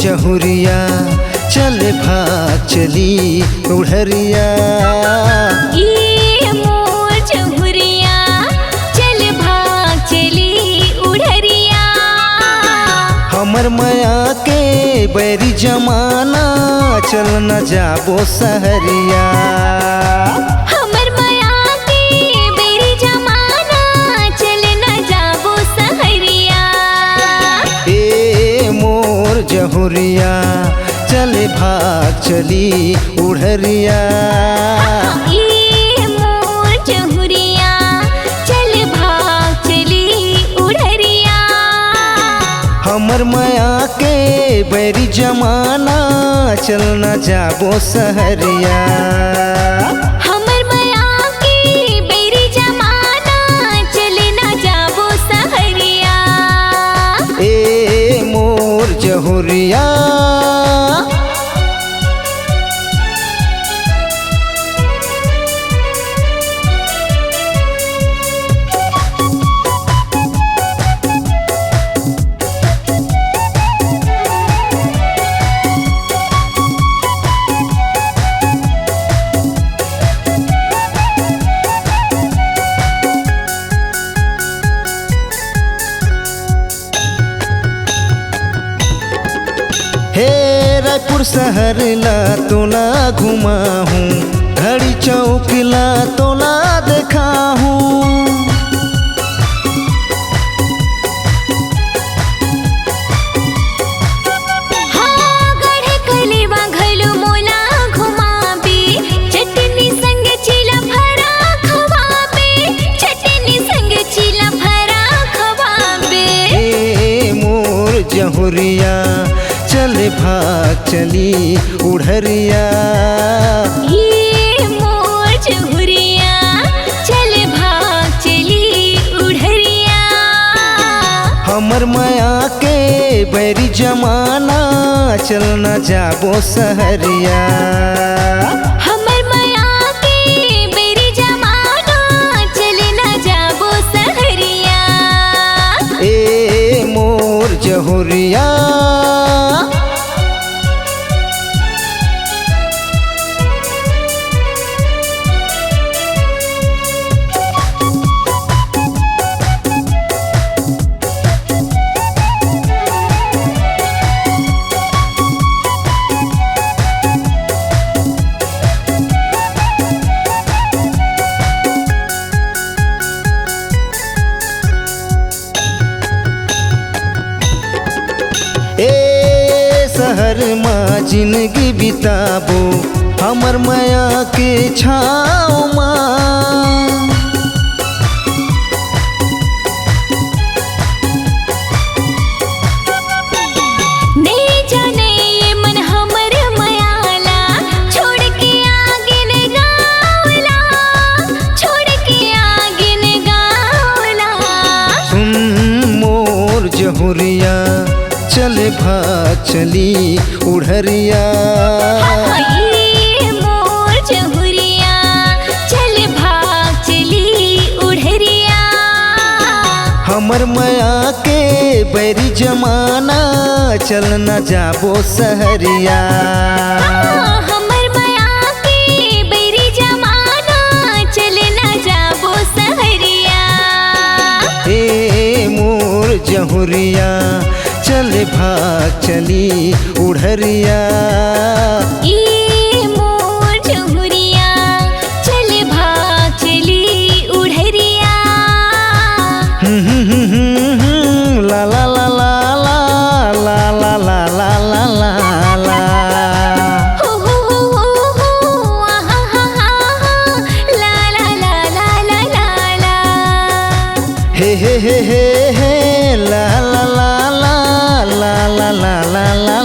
जहुरिया चल भाग चली उड़हरिया। ये मोर जहुरिया चल भाग चली उड़हरिया। हमर माया के बैरी जमाना चल न जाबो सहरिया। हमर माया के बैरी जमाना चल न जाबो सहरिया। ए मोर जहुरिया चल भाग चली उड़हरिया। ये मोर जहुरिया चल भाग चली उड़हरिया। हमर माया के बैरी जमाना चल न जाबो सहरिया। हमर माया के बैरी जमाना चल न जाबो सहरिया। ए मोर जहुरिया हे रायपुर शहर ला तोला घुमा हूँ, घड़ी चौक ला तोला देखा हूँ। हाँ गढ़ कलेवा घलो मोला घुमाबे, चटनी संग चिला भरा खवाबे, चटनी संग चिला भरा खवाबे। ए मोर जहुरिया चल भाग चली उड़हरिया। ये मोर जहुरिया चल भाग चली उड़हरिया। हमर माया के बैरी जमाना चल न जाबो सहरिया। हमर माया के बैरी जमाना चल न जाबो सहरिया। ए मोर जहुरिया ए शहर माँ जिंदगी बिताबो हमर माया के छाँव माँ। नहीं जाने ये मन हमर मायाला, छोड़ के आगे न गावला, छोड़ के आगे न गावला। सुन मोर जहुरिया चल भाग चली उड़हरिया। ये मोर जहुरिया चल भाग चली उड़हरिया। हमर माया के बैरी जमाना चल न जाबो सहरिया। हमर माया के बैरी जमाना चल न जाबो सहरिया। ए मोर जहुरिया चल भाग चली उड़हरिया। ये मोर जहुरिया चल भाग चली उड़हरिया। ला ला ला ला ला ला ला ला ला ला ला। हो आहा हा हा ला ला ला ला ला ला। हे ला ला ला ला ला ला ला ला ला।